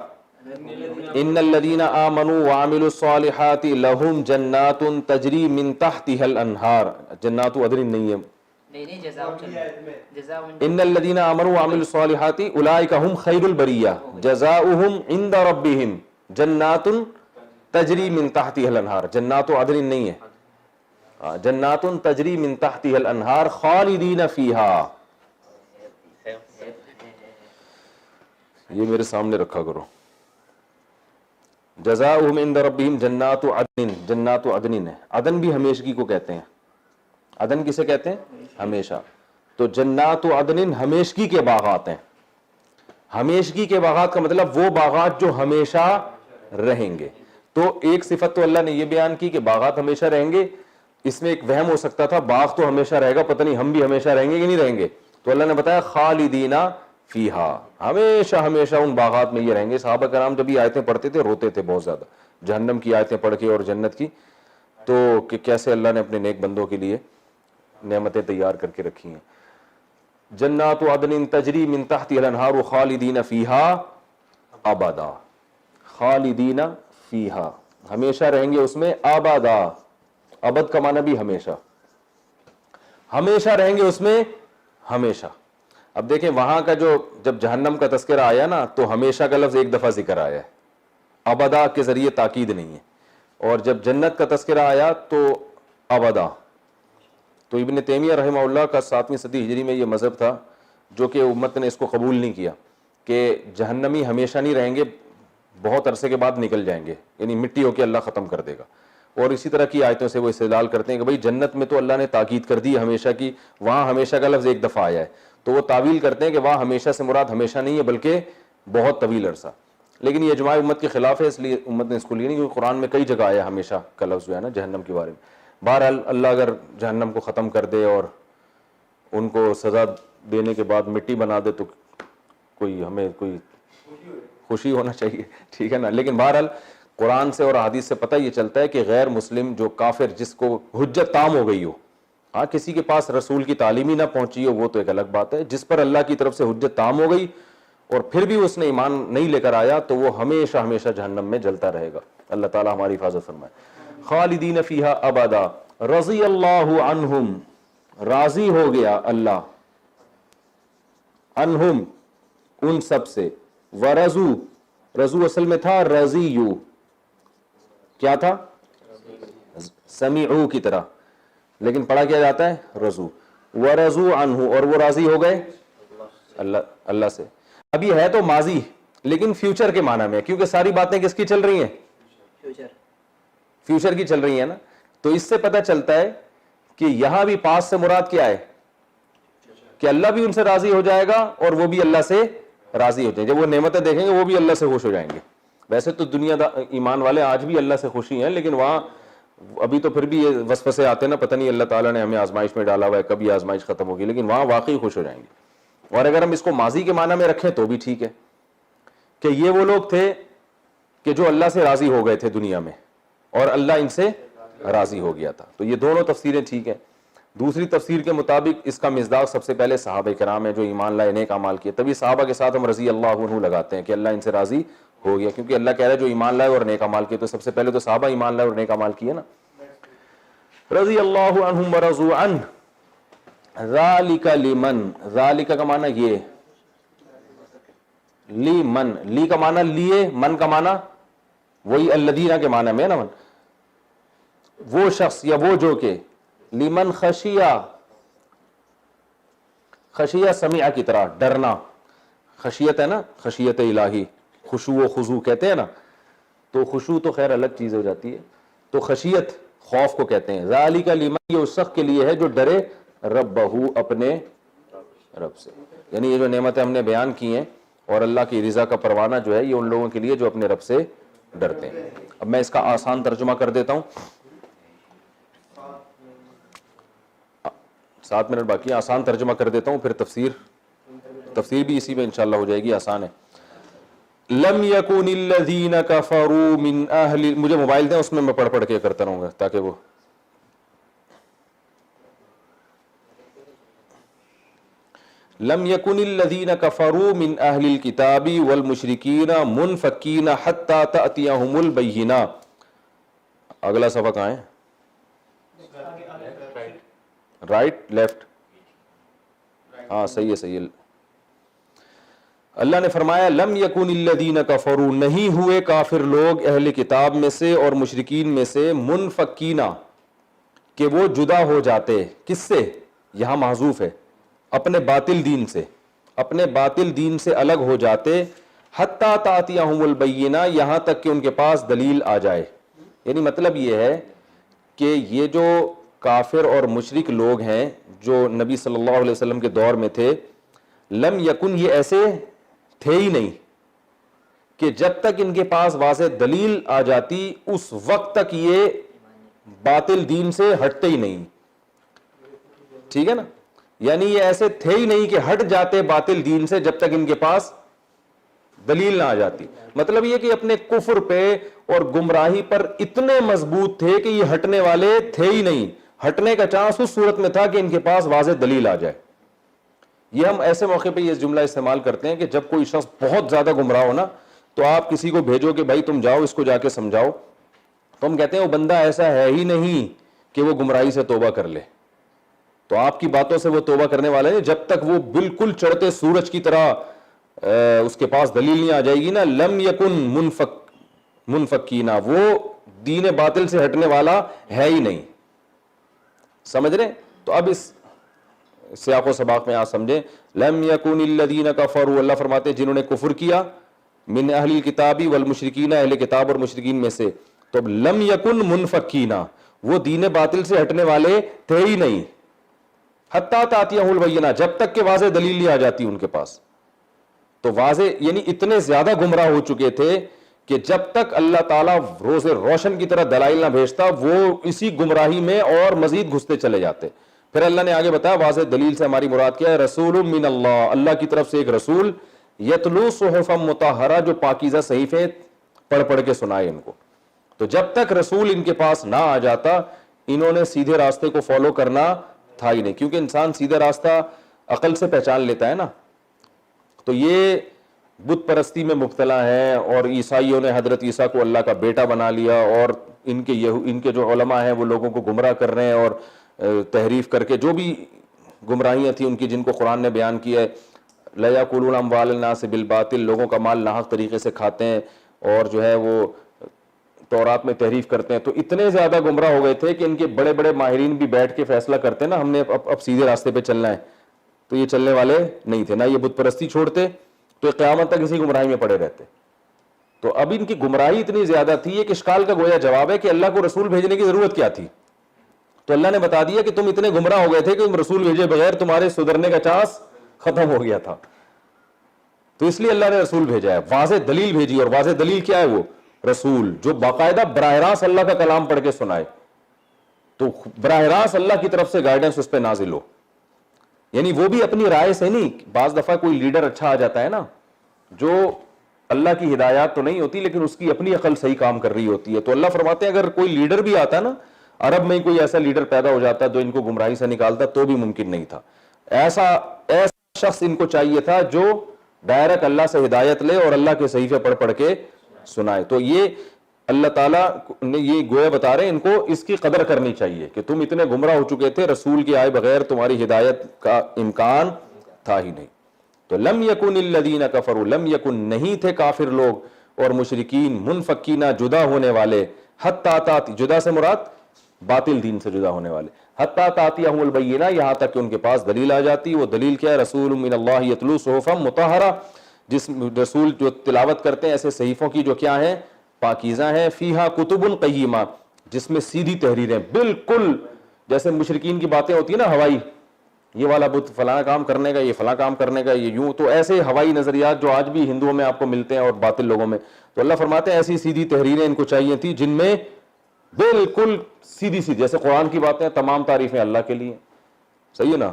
Speaker 2: ان الذین آمنوا وعملوا الصالحات لہم جنات تجری من تحتها الانہار. جنات عدن نہیں ہے, ان الذین آمنوا وعملوا الصالحات اولئک هم خیر البریہ جزاؤہم عند ربہم جنات تجری من تحتها الانہار. جنات عدن نہیں ہے, جنات تجری من تحتها الانہار خالدین فیہا. یہ میرے سامنے رکھا کرو, جزاؤہم عند ربہم جنات عدن. جنات عدن ہے, عدن بھی ہمیشگی کو کہتے ہیں. عدن کسے کہتے ہیں, ہمیشہ. تو جنات عدن ہمیشگی کے باغات ہیں. ہمیشگی کے باغات کا مطلب وہ باغات جو ہمیشہ رہیں گے. تو ایک صفت تو اللہ نے یہ بیان کی کہ باغات ہمیشہ رہیں گے. اس میں ایک وہم ہو سکتا تھا باغ تو ہمیشہ رہے گا, پتہ نہیں ہم بھی ہمیشہ رہیں گے کہ نہیں رہیں گے. تو اللہ نے بتایا خالدین فیہا, ہمیشہ ہمیشہ ان باغات میں یہ رہیں گے. صحابہ کرام جب یہ آیتیں پڑھتے تھے روتے تھے بہت زیادہ, جہنم کی آیتیں پڑھ کے اور جنت کی, تو کہ کیسے اللہ نے اپنے نیک بندوں کے لیے نعمتیں تیار کر کے رکھی ہیں. جنات عدن تجری من تحتها الانہار خالدین فیہا ابدا. خالدین فیہا, ہمیشہ رہیں گے اس میں. ابدا, ابد کا معنی بھی ہمیشہ, ہمیشہ رہیں گے اس میں, ہمیشہ. اب دیکھیں وہاں کا جو جب جہنم کا تذکرہ آیا نا تو ہمیشہ کا لفظ ایک دفعہ ذکر آیا ہے, ابدا کے ذریعے تاکید نہیں ہے, اور جب جنت کا تذکرہ آیا تو ابدا. تو ابن تیمیہ رحمہ اللہ کا 7ویں صدی ہجری میں یہ مذہب تھا جو کہ امت نے اس کو قبول نہیں کیا کہ جہنمی ہمیشہ نہیں رہیں گے, بہت عرصے کے بعد نکل جائیں گے, یعنی مٹی ہو کے اللہ ختم کر دے گا. اور اسی طرح کی آیتوں سے وہ استدلال کرتے ہیں کہ بھئی جنت میں تو اللہ نے تاکید کر دی ہمیشہ کی, وہاں ہمیشہ کا لفظ ایک دفعہ آیا ہے, تو وہ تعویل کرتے ہیں کہ وہاں ہمیشہ سے مراد ہمیشہ نہیں ہے بلکہ بہت طویل عرصہ. لیکن یہ اجماع امت کے خلاف ہے, اس لیے امت نے اس کو لیا نہیں, کیونکہ قرآن میں کئی جگہ آیا ہمیشہ کا لفظ جو ہے نا جہنم کے بارے میں. بہرحال اللہ اگر جہنم کو ختم کر دے اور ان کو سزا دینے کے بعد مٹی بنا دے تو ہمیں کوئی خوشی ہونا چاہیے, ٹھیک ہے نا. لیکن بہرحال قرآن سے اور حدیث سے پتہ یہ چلتا ہے کہ غیر مسلم جو کافر جس کو حجت تام ہو گئی ہو, ہاں کسی کے پاس رسول کی تعلیم ہی نہ پہنچی ہو وہ تو ایک الگ بات ہے, جس پر اللہ کی طرف سے حجت تام ہو گئی اور پھر بھی اس نے ایمان نہیں لے کر آیا تو وہ ہمیشہ ہمیشہ جہنم میں جلتا رہے گا. اللہ تعالی ہماری حفاظت فرمائے. خالدین فیہا ابدا رضی اللہ عنہم, راضی ہو گیا اللہ عنہم ان سب سے, ورضو, رضو اصل میں تھا رضیو, کیا تھا سمیعو کی طرح, لیکن پڑھا کیا جاتا ہے رضو. ورضو عنہ, اور وہ راضی ہو گئے اللہ سے. ابھی ہے تو ماضی لیکن فیوچر کے معنی میں, کیونکہ ساری باتیں کس کی چل رہی ہیں, فیوچر کی چل رہی ہیں نا. تو اس سے پتہ چلتا ہے کہ یہاں بھی پاس سے مراد کیا ہے کہ اللہ بھی ان سے راضی ہو جائے گا اور وہ بھی اللہ سے راضی ہو جائیں گے. جب وہ نعمتیں دیکھیں گے وہ بھی اللہ سے خوش ہو جائیں گے. ویسے تو دنیا ایمان والے آج بھی اللہ سے خوشی ہیں, لیکن وہاں ابھی تو پھر بھی یہ وسوسے آتے ہیں نا, پتہ نہیں اللہ تعالیٰ نے ہمیں آزمائش میں ڈالا ہوا ہے, کبھی آزمائش ختم ہوگی, لیکن وہاں واقعی خوش ہو جائیں گے. اور اگر ہم اس کو ماضی کے معنی میں رکھیں تو بھی ٹھیک ہے کہ یہ وہ لوگ تھے کہ جو اللہ سے راضی ہو گئے تھے دنیا میں اور اللہ ان سے راضی ہو گیا تھا. تو یہ دونوں تفسیریں ٹھیک ہیں. دوسری تفسیر کے مطابق اس کا مصداق سب سے پہلے صحابہ کرام ہیں جو ایمان لائے, نیک اعمال کیے, تبھی صحابہ کے ساتھ ہم رضی اللہ عنہ لگاتے ہیں کہ اللہ ان سے راضی ہو گیا, کیونکہ اللہ کہہ رہا ہے جو ایمان لائے اور نیک اعمال کیے, تو سب سے پہلے تو صحابہ ایمان لائے اور نیک اعمال کیے نا. رضی اللہ عنہم ورضوا عنہ, ذالک لمن, ذالک کا معنی یہ, لی من, لی کا معنی لیے, من کا معنی وہی الذین کے معنی میں نا, من وہ شخص یا وہ جو کہ, لمن خشیہ, خشیہ سمع کی طرح ڈرنا, خشیت ہے نا, خشیت الہی, خشوع و خضوع کہتے ہیں نا, تو خشوع تو خیر الگ چیز ہو جاتی ہے, تو خشیت خوف کو کہتے ہیں. ذالک لمن, یہ اس شخص کے لیے ہے جو ڈرے ربہو, اپنے رب سے. یعنی یہ جو نعمتیں ہم نے بیان کی ہیں اور اللہ کی رضا کا پروانہ جو ہے یہ ان لوگوں کے لیے جو اپنے رب سے ڈرتے ہیں. اب میں اس کا آسان ترجمہ کر دیتا ہوں, 7 منٹ باقی, آسان ترجمہ کر دیتا ہوں, پھر تفسیر بھی اسی میں انشاءاللہ ہو جائے گی, آسان ہے. لم یکن الذین کفروا من اہل, مجھے موبائل دیں اس میں میں پڑھ کے کرتا رہوں گا تاکہ وہ, لم یکن الذین کفروا من اہل الکتاب والمشرکین منفکین حتی تأتیہم البینہ. اگلا صفحہ کہاں ہے, رائٹ لیفٹ, ہاں صحیح ہے. اللہ نے فرمایا لم یکن الذین کفروا, نہیں ہوئے کافر لوگ اہل کتاب میں سے اور مشرکین میں سے, منفکینا کہ وہ جدا ہو جاتے, کس سے, یہاں محذوف ہے, اپنے باطل دین سے, اپنے باطل دین سے الگ ہو جاتے, حتی تأتیہم البینہ, یہاں تک کہ ان کے پاس دلیل آ جائے. یعنی مطلب یہ ہے کہ یہ جو کافر اور مشرک لوگ ہیں جو نبی صلی اللہ علیہ وسلم کے دور میں تھے, لم یکن, یہ ایسے تھے ہی نہیں کہ جب تک ان کے پاس واضح دلیل آ جاتی اس وقت تک یہ باطل دین سے ہٹتے ہی نہیں, ٹھیک ہے نا. یعنی یہ ایسے تھے ہی نہیں کہ ہٹ جاتے باطل دین سے جب تک ان کے پاس دلیل نہ آ جاتی. مطلب یہ کہ اپنے کفر پہ اور گمراہی پر اتنے مضبوط تھے کہ یہ ہٹنے والے تھے ہی نہیں. ہٹنے کا چانس اس صورت میں تھا کہ ان کے پاس واضح دلیل آ جائے. یہ ہم ایسے موقع پہ یہ جملہ استعمال کرتے ہیں کہ جب کوئی شخص بہت زیادہ گمراہ ہو نا, تو آپ کسی کو بھیجو کہ بھائی تم جاؤ اس کو جا کے سمجھاؤ, تو ہم کہتے ہیں وہ بندہ ایسا ہے ہی نہیں کہ وہ گمراہی سے توبہ کر لے. تو آپ کی باتوں سے وہ توبہ کرنے والے ہیں جب تک وہ بالکل چڑھتے سورج کی طرح اس کے پاس دلیل نہیں آ جائے گی نا، لم یکن منفکینا، وہ دین باطل سے ہٹنے والا ہے ہی نہیں. سمجھ رہے؟ تو اب اس سیاق و سباق میں آپ سمجھیں، لم یکن الذین کفروا، اللہ فرماتے ہیں جنہوں نے کفر کیا، من اہل الکتاب والمشرکین، اہل کتاب اور مشرکین میں سے. تو اب لم یکن منفکینا، وہ دین باطل سے ہٹنے والے تھے ہی نہیں، حتی تاتیہم البینہ، جب تک کہ واضح دلیل نہیں آ جاتی ان کے پاس. تو واضح یعنی اتنے زیادہ گمراہ ہو چکے تھے کہ جب تک اللہ تعالیٰ روز روشن کی طرح دلائل نہ بھیجتا وہ اسی گمراہی میں اور مزید گھستے چلے جاتے. پھر اللہ نے آگے بتایا واضح دلیل سے ہماری مراد کیا ہے، رسول من اللہ، اللہ کی طرف سے ایک رسول، یتلو صحفا مطہرہ، جو پاکیزہ صحیفے پڑھ پڑھ کے سنائے ان کو. تو جب تک رسول ان کے پاس نہ آ جاتا انہوں نے سیدھے راستے کو فالو کرنا تھا ہی نہیں، کیونکہ انسان سیدھا راستہ عقل سے پہچان لیتا ہے نا. تو یہ بت پرستی میں مبتلا ہیں، اور عیسائیوں نے حضرت عیسیٰ کو اللہ کا بیٹا بنا لیا، اور ان کے جو علماء ہیں وہ لوگوں کو گمراہ کر رہے ہیں، اور تحریف کر کے جو بھی گمراہیاں تھیں ان کی جن کو قرآن نے بیان کیا ہے، لَيَأْكُلُونَ أَمْوَالَ النَّاسِ بِالْبَاطِلِ، لوگوں کا مال ناحق طریقے سے کھاتے ہیں، اور جو ہے وہ تورات میں تحریف کرتے ہیں. تو اتنے زیادہ گمراہ ہو گئے تھے کہ ان کے بڑے بڑے ماہرین بھی بیٹھ کے فیصلہ کرتے نا ہم نے اب سیدھے راستے پہ چلنا ہے، تو یہ چلنے والے نہیں تھے، نہ یہ بت پرستی چھوڑتے، تو قیامت تک اسی گمراہی میں پڑے رہتے. تو اب ان کی گمراہی اتنی زیادہ تھی، ایک اشکال کا گویا جواب ہے کہ اللہ کو رسول بھیجنے کی ضرورت کیا تھی. تو اللہ نے بتا دیا کہ تم اتنے گمراہ ہو گئے تھے کہ تم رسول بھیجے بغیر تمہارے سدھرنے کا چانس ختم ہو گیا تھا، تو اس لیے اللہ نے رسول بھیجا ہے، واضح دلیل بھیجی. اور واضح دلیل کیا ہے؟ وہ رسول جو باقاعدہ براہ راست اللہ کا کلام پڑھ کے سنائے، تو براہ راست اللہ کی طرف سے گائیڈنس اس پہ نازل ہو. یعنی وہ بھی اپنی رائے سے نہیں، بعض دفعہ کوئی لیڈر اچھا آ جاتا ہے نا جو اللہ کی ہدایات تو نہیں ہوتی لیکن اس کی اپنی عقل صحیح کام کر رہی ہوتی ہے. تو اللہ فرماتے ہیں اگر کوئی لیڈر بھی آتا نا، عرب میں کوئی ایسا لیڈر پیدا ہو جاتا جو ان کو گمراہی سے نکالتا تو بھی ممکن نہیں تھا. ایسا شخص ان کو چاہیے تھا جو ڈائریکٹ اللہ سے ہدایت لے اور اللہ کے صحیفے پڑھ پڑھ کے سنائے. تو یہ اللہ تعالیٰ نے یہ گویا بتا رہے ہیں ان کو اس کی قدر کرنی چاہیے کہ تم اتنے گمراہ ہو چکے تھے، رسول کے آئے بغیر تمہاری ہدایت کا امکان تھا ہی نہیں. تو لم یکن الذین کفروا، لم یکن نہیں تھے کافر لوگ اور مشرکین، منفکین جدا ہونے والے، حتی تاتی، جدا سے مراد باطل دین سے جدا ہونے والے، حتی تاتیہم البینہ، یہاں تک کہ ان کے پاس دلیل آ جاتی. وہ دلیل کیا ہے؟ رسول من اللہ یتلو صحفا مطہرہ، جس رسول جو تلاوت کرتے ہیں ایسے صحیفوں کی جو کیا ہیں؟ پاکیزہ ہیں، فیہا کتب قیمہ، جس میں سیدھی تحریریں، بالکل جیسے مشرکین کی باتیں ہوتی ہیں نا ہوائی، یہ والا بت فلاں کام کرنے کا، یہ فلاں کام کرنے کا، یہ یوں، تو ایسے ہوائی نظریات جو آج بھی ہندوؤں میں آپ کو ملتے ہیں اور باطل لوگوں میں. تو اللہ فرماتے ہیں ایسی سیدھی تحریریں ان کو چاہیے تھی جن میں بالکل سیدھی سیدھی، جیسے قرآن کی باتیں، تمام تعریفیں اللہ کے لیے. صحیح ہے نا؟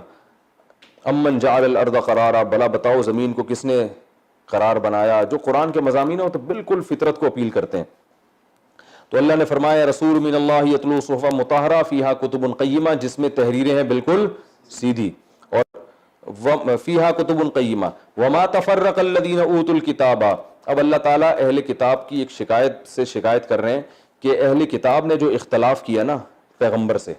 Speaker 2: امن جعل الارض قرارا، بلا بتاؤ زمین کو کس نے قرار بنایا. جو قرآن کے مضامین ہو تو بالکل فطرت کو اپیل کرتے ہیں. تو اللہ نے فرمایا رسول من اللہ یتلو صحفا مطہرہ فیہا کتب قیمہ، جس میں تحریریں ہیں بالکل سیدھی، اور فیہا کتب قیمہ وما تفرق الذین اوتوا الکتاب. اب اللہ تعالیٰ اہل کتاب کی ایک شکایت کر رہے ہیں کہ اہل کتاب نے جو اختلاف کیا نا پیغمبر سے،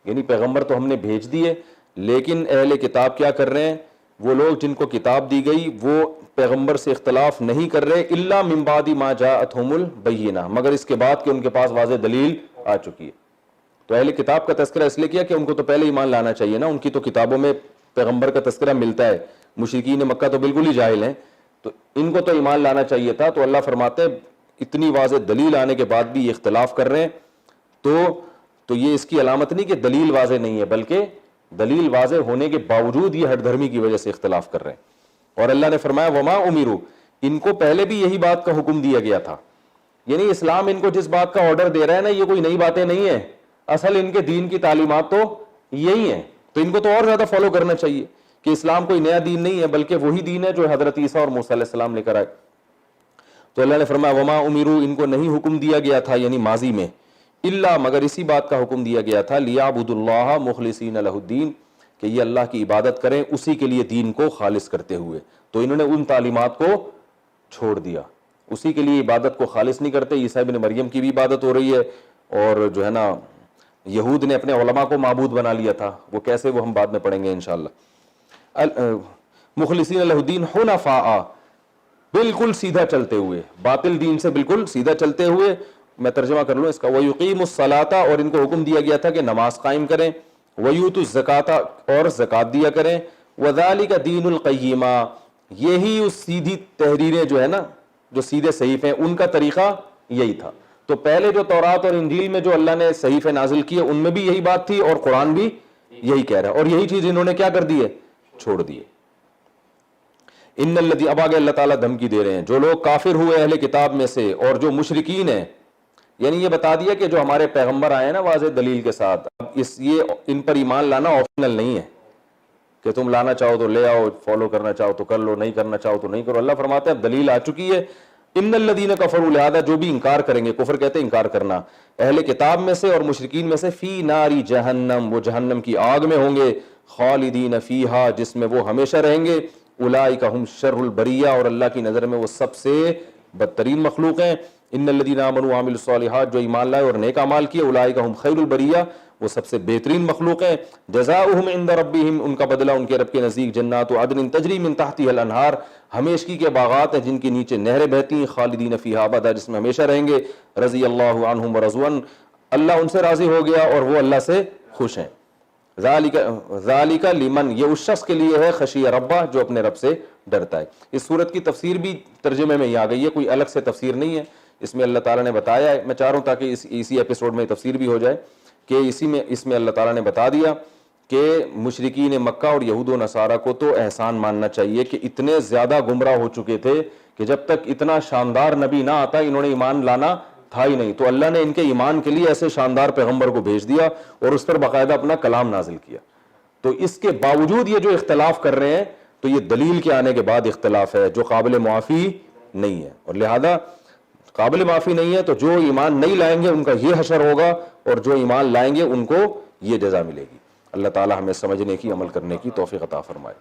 Speaker 2: یعنی پیغمبر تو ہم نے بھیج دیے لیکن اہل کتاب کیا کر رہے ہیں؟ وہ لوگ جن کو کتاب دی گئی وہ پیغمبر سے اختلاف نہیں کر رہے، الا من بعد ما جاءتهم البینہ، مگر اس کے بعد کہ ان کے پاس واضح دلیل آ چکی ہے. تو اہل کتاب کا تذکرہ اس لیے کیا کہ ان کو تو پہلے ایمان لانا چاہیے نا، ان کی تو کتابوں میں پیغمبر کا تذکرہ ملتا ہے. مشرکین مکہ تو بالکل ہی جاہل ہیں، تو ان کو تو ایمان لانا چاہیے تھا. تو اللہ فرماتے ہیں اتنی واضح دلیل آنے کے بعد بھی یہ اختلاف کر رہے ہیں، تو یہ اس کی علامت نہیں کہ دلیل واضح نہیں ہے، بلکہ دلیل واضح ہونے کے باوجود یہ ہٹ دھرمی کی وجہ سے اختلاف کر رہے ہیں. اور اللہ نے فرمایا وما امروا، ان کو پہلے بھی یہی بات کا حکم دیا گیا تھا. یعنی اسلام ان کو جس بات کا آرڈر دے رہا ہے نا، یہ کوئی نئی باتیں نہیں ہیں، اصل ان کے دین کی تعلیمات تو یہی ہیں. تو ان کو تو اور زیادہ فالو کرنا چاہیے کہ اسلام کوئی نیا دین نہیں ہے بلکہ وہی دین ہے جو حضرت عیسیٰ اور موسیٰ علیہ السلام لے کر آئے. تو اللہ نے فرمایا وما امروا، ان کو نہیں حکم دیا گیا تھا یعنی ماضی میں، الا مگر اسی بات کا حکم دیا گیا تھا لیعبدوا اللہ مخلصین لہ الدین، کہ یہ اللہ کی عبادت کریں اسی کے لیے دین کو خالص کرتے ہوئے. تو انہوں نے ان تعلیمات کو چھوڑ دیا، اسی کے لیے عبادت کو خالص نہیں کرتے. عیسیٰ ابن مریم کی بھی عبادت ہو رہی ہے اور جو ہے نا یہود نے اپنے علماء کو معبود بنا لیا تھا، وہ کیسے، وہ ہم بعد میں پڑھیں گے انشاءاللہ۔ مخلصین لہ الدین حنفاء، بالکل سیدھا چلتے ہوئے، باطل دین سے بالکل سیدھا چلتے ہوئے۔ میں ترجمہ کر لوں اس کا، وَيُقِيمُ الصَّلَاةَ، اور ان کو حکم دیا گیا تھا کہ نماز قائم کریں، وَيُؤْتُوا الزَّكَاةَ، اور زکوٰۃ دیا کریں، وَذَلِكَ دِينُ الْقَيِّمَةِ، یہی اس سیدھی تحریریں جو ہے نا، جو سیدھے صحیفے ہیں، ان کا طریقہ یہی تھا۔ تو پہلے جو تورات اور انجیل میں جو اللہ نے صحیفے نازل کیے ان میں بھی یہی بات تھی، اور قرآن بھی یہی کہہ رہا ہے، اور یہی چیز انہوں نے کیا کر دی ہے، چھوڑ دی ہے۔ ان الذی، اب آگے اللہ تعالیٰ دھمکی دے رہے ہیں جو لوگ کافر ہوئے اہل کتاب میں سے اور جو مشرکین ہیں، یعنی یہ بتا دیا کہ جو ہمارے پیغمبر آئے ہیں نا واضح دلیل کے ساتھ، اب یہ ان پر ایمان لانا آپشنل نہیں ہے کہ تم لانا چاہو تو لے آؤ، فالو کرنا چاہو تو کر لو، نہیں کرنا چاہو تو نہیں کرو۔ اللہ فرماتے ہیں اب دلیل آ چکی ہے۔ ان الذین کفروا، لہذا جو بھی انکار کریں گے، کفر کہتے ہیں انکار کرنا، اہل کتاب میں سے اور مشرکین میں سے، فی ناری جہنم، وہ جہنم کی آگ میں ہوں گے، خالدین فیہا، جس میں وہ ہمیشہ رہیں گے، اولئک ہم شر البریہ، اور اللہ کی نظر میں وہ سب سے بدترین مخلوق ہیں۔ ان الذین آمنوا وعملوا الصالحات، جو ایمان لائے اور نیک اعمال کیے، اولئک ہم خیر البریہ، وہ سب سے بہترین مخلوق ہیں۔ جزاؤہم عند ربہم، ان کا بدلہ ان کے رب کے نزدیک، جنات عدن تجری من تحتها الانہار، ہمیشگی کے باغات ہیں جن کے نیچے نہریں بہتی ہیں، خالدین فیہا ابدا، جس میں ہمیشہ رہیں گے، رضی اللہ عنہم ورضوا عنہ، اللہ ان سے راضی ہو گیا اور وہ اللہ سے خوش ہیں۔ ذالک لمن، یہ اس شخص کے لیے ہے، خشی ربہ، جو اپنے رب سے ڈرتا ہے۔ اس سورت کی تفسیر بھی ترجمے میں ہی آ گئی ہے، کوئی الگ سے تفسیر نہیں ہے، اس میں اللہ تعالیٰ نے بتایا ہے، میں چاہ رہا ہوں تاکہ اسی ایپیسوڈ میں تفسیر بھی ہو جائے، کہ اس میں اللہ تعالیٰ نے بتا دیا کہ مشرکین مکہ اور یہود و نصارہ کو تو احسان ماننا چاہیے کہ اتنے زیادہ گمراہ ہو چکے تھے کہ جب تک اتنا شاندار نبی نہ آتا انہوں نے ایمان لانا تھا ہی نہیں، تو اللہ نے ان کے ایمان کے لیے ایسے شاندار پیغمبر کو بھیج دیا اور اس پر باقاعدہ اپنا کلام نازل کیا۔ تو اس کے باوجود یہ جو اختلاف کر رہے ہیں تو یہ دلیل کے آنے کے بعد اختلاف ہے جو قابل معافی نہیں ہے، اور لہذا قابل معافی نہیں ہے تو جو ایمان نہیں لائیں گے ان کا یہ حشر ہوگا، اور جو ایمان لائیں گے ان کو یہ جزا ملے گی۔ اللہ تعالی ہمیں سمجھنے کی، عمل کرنے کی توفیق عطا فرمائے۔